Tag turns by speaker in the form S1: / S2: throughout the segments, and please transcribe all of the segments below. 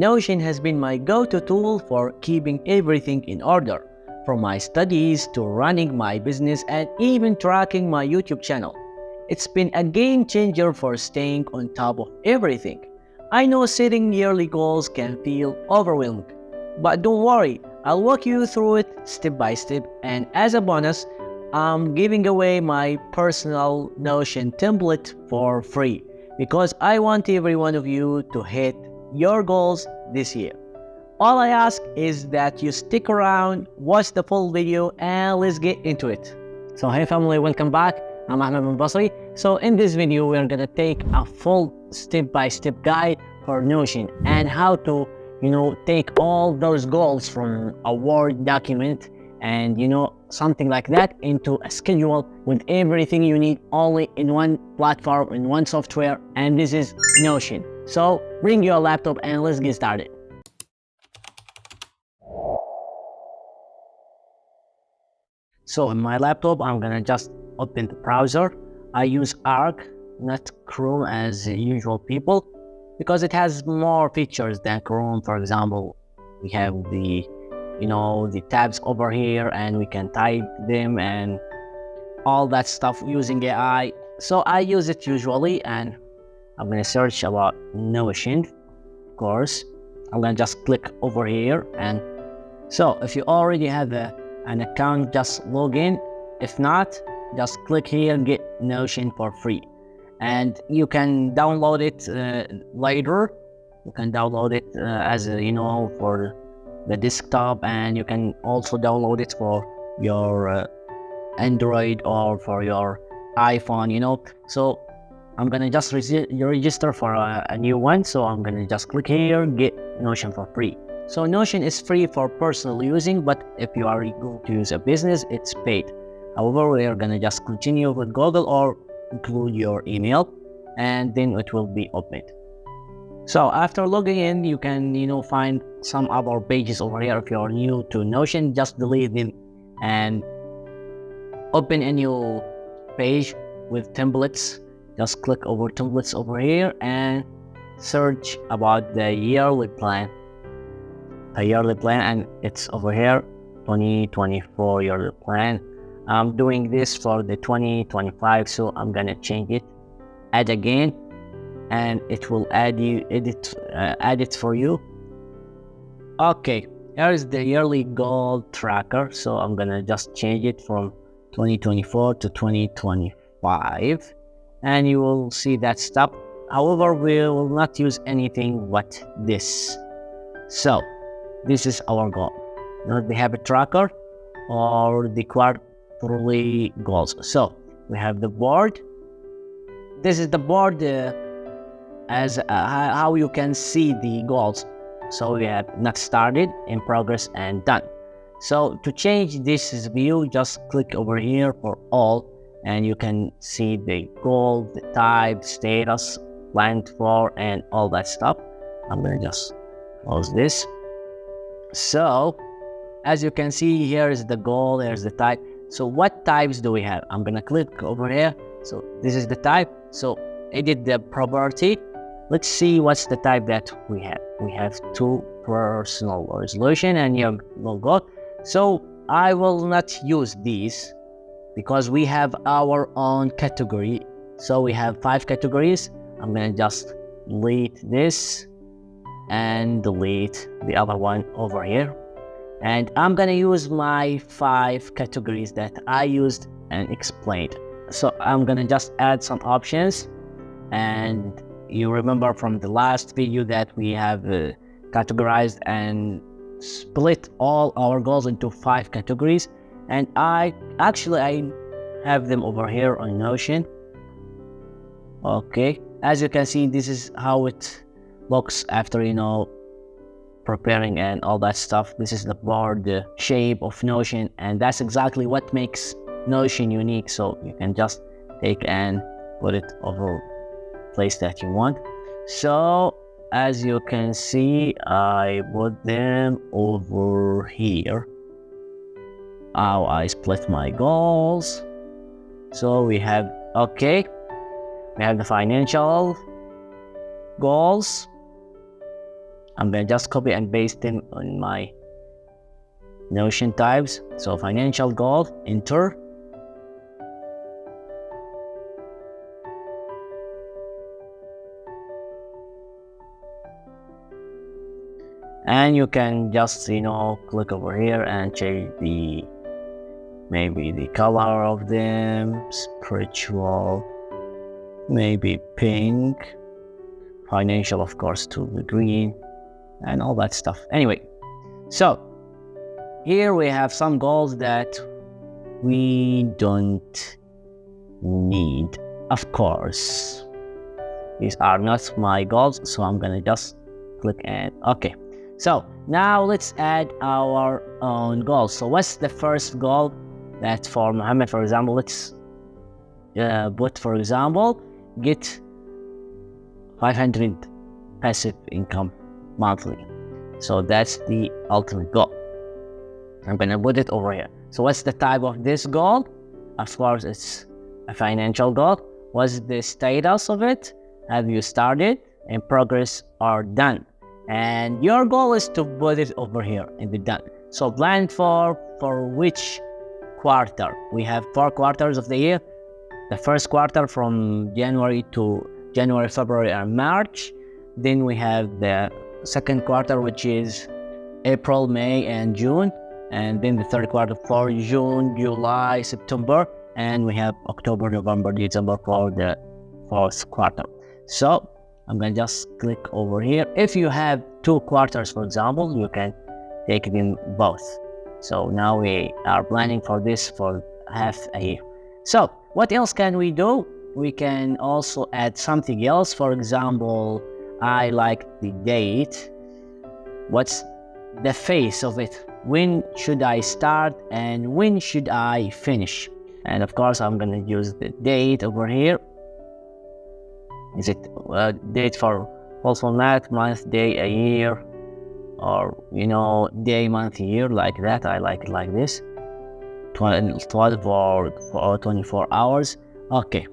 S1: Notion has been my go-to tool for keeping everything in order, from my studies to running my business and even tracking my YouTube channel. It's been a game changer for staying on top of everything. I know setting yearly goals can feel overwhelming, but don't worry, I'll walk you through it step by step, and as a bonus, I'm giving away my personal Notion template for free because I want every one of you to hit your goals this year. All I ask is that you stick around, watch the full video, and let's get into it. So hey family, welcome back. I'm Ahmed Binbasri. So in this video, we're gonna take a full step-by-step guide for Notion and how to, take all those goals from a Word document and, something like that into a schedule with everything you need only in one platform, in one software, and this is Notion. So bring your laptop and let's get started. So in my laptop, I'm gonna just open the browser. I use Arc, not Chrome as usual people, because it has more features than Chrome. For example, we have the tabs over here and we can type them and all that stuff using AI. So I use it usually, and I'm gonna search about Notion. Of course, I'm gonna just click over here, and so if you already have an account, just log in. If not, just click here, get Notion for free, and you can download it later. You can download it as for the desktop, and you can also download it for your Android or for your iPhone. So I'm gonna just register for a new one. So I'm gonna just click here, get Notion for free. So Notion is free for personal using, but if you are going to use a business, it's paid. However, we are gonna just continue with Google or include your email, and then it will be opened. So after logging in, you can find some other pages over here. If you're new to Notion, just delete them and open a new page with templates. Just click over templates over here and search about the yearly plan. And it's over here, 2024 yearly plan. I'm doing this for the 2025, so I'm gonna change it, add again, and it will add it for you. Okay, here is the yearly goal tracker. So I'm gonna just change it from 2024 to 2025, and you will see that stuff. However, we will not use anything but this. So this is our goal, not the habit tracker or the quarterly goals. So we have the board. This is the board as how you can see the goals. So we have not started, in progress, and done. So to change this view, just click over here for all, and you can see the goal, the type, status, planned for, and all that stuff. I'm gonna just close this. So as you can see, here is the goal, here's the type. So what types do we have? I'm gonna click over here. So this is the type. So edit the property. Let's see what's the type that we have. We have two personal resolution and your logo. So I will not use these because we have our own category. So we have 5 categories. I'm gonna just delete this and delete the other one over here. And I'm gonna use my 5 categories that I used and explained. So I'm gonna just add some options, and you remember from the last video that we have categorized and split all our goals into 5 categories, and I have them over here on Notion. Okay, as you can see, this is how it looks after preparing and all that stuff. This is the board, the shape of Notion, and that's exactly what makes Notion unique. So you can just take and put it over place that you want. So as you can see, I put them over here. How I split my goals. So we have the financial goals, I'm gonna just copy and paste them on my Notion types. So financial goal, enter. And you can just click over here and change maybe the color of them, spiritual, maybe pink, financial of course to the green, and all that stuff. Anyway, so here we have some goals that we don't need. Of course, these are not my goals, so I'm gonna just click and okay. So now let's add our own goals. So what's the first goal? That for Mohammed, for example, let's put, for example, get 500 passive income monthly. So that's the ultimate goal. I'm gonna put it over here. So what's the type of this goal? Of course, it's a financial goal. What's the status of it? Have you started, in progress, or done? And your goal is to put it over here in the done. So plan for which quarter? We have 4 quarters of the year. The first quarter from January, February, and March. Then we have the second quarter, which is April, May, and June. And then the third quarter for June, July, September. And we have October, November, December for the fourth quarter. So I'm gonna just click over here. If you have 2 quarters, for example, you can take them both. So now we are planning for this for half a year. So what else can we do? We can also add something else. For example, I like the date. What's the phase of it? When should I start and when should I finish? And of course, I'm gonna use the date over here. Is it date for whole format, month, day, a year, or day, month, year, like that? I like it like this. 12 or 24 hours. Okay,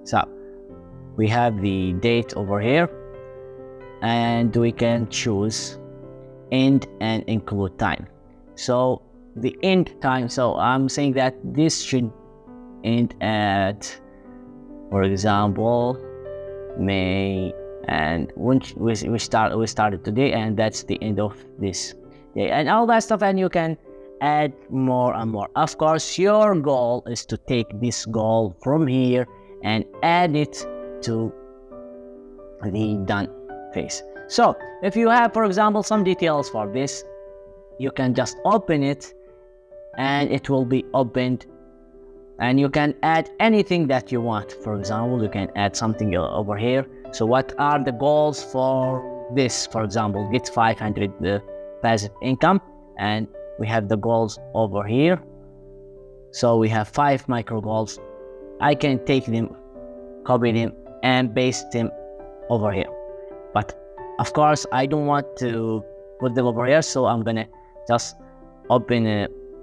S1: so we have the date over here, and we can choose end and include time. So the end time, so I'm saying that this should end at, for example, May, and when we started today, and that's the end of this day, and all that stuff. And you can add more and more. Of course, your goal is to take this goal from here and add it to the done phase. So if you have, for example, some details for this, you can just open it and it will be opened, and you can add anything that you want. For example, you can add something over here. So what are the goals for this? For example, get 500 passive income, and we have the goals over here. So we have 5 micro goals. I can take them, copy them, and paste them over here. But of course, I don't want to put them over here, so I'm gonna just open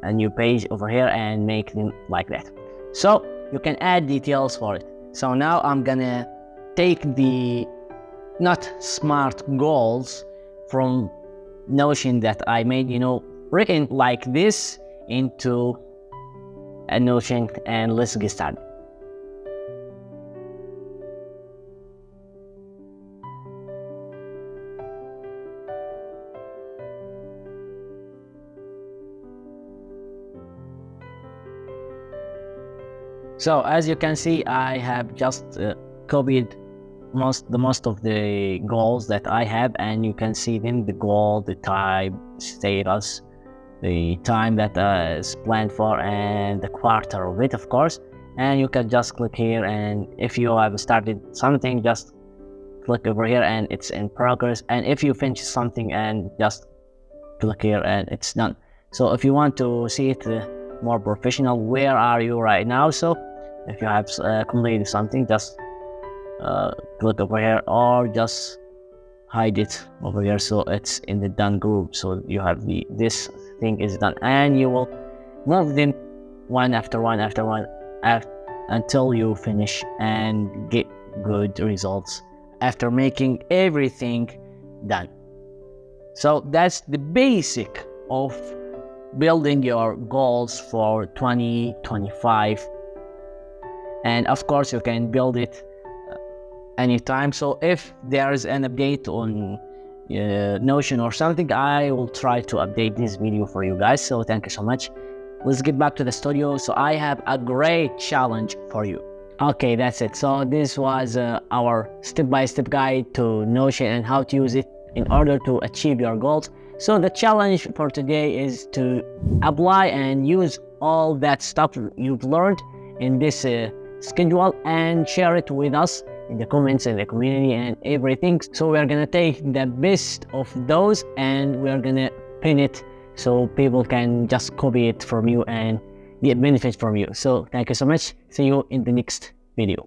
S1: a new page over here and make them like that. So you can add details for it. So now I'm gonna take the not smart goals from Notion that I made, written like this, into a Notion, and let's get started. So as you can see, I have just copied most of the goals that I have, and you can see them: the goal, the type, status, the time that is planned for, and the quarter of it, of course. And you can just click here, and if you have started something, just click over here and it's in progress. And if you finish something, and just click here and it's done. So if you want to see it more professional, where are you right now? So if you have completed something, just click over here, or just hide it over here so it's in the done group. So you have this thing is done, and you will move them one after one until you finish and get good results after making everything done. So that's the basic of building your goals for 2025. And of course, you can build it anytime. So if there's an update on Notion or something, I will try to update this video for you guys. So thank you so much. Let's get back to the studio. So I have a great challenge for you. Okay, that's it. So this was our step-by-step guide to Notion and how to use it in order to achieve your goals. So the challenge for today is to apply and use all that stuff you've learned in this schedule and share it with us in the comments, in the community and everything. So we're gonna take the best of those and we're gonna pin it so people can just copy it from you and get benefit from you. So thank you so much. See you in the next video.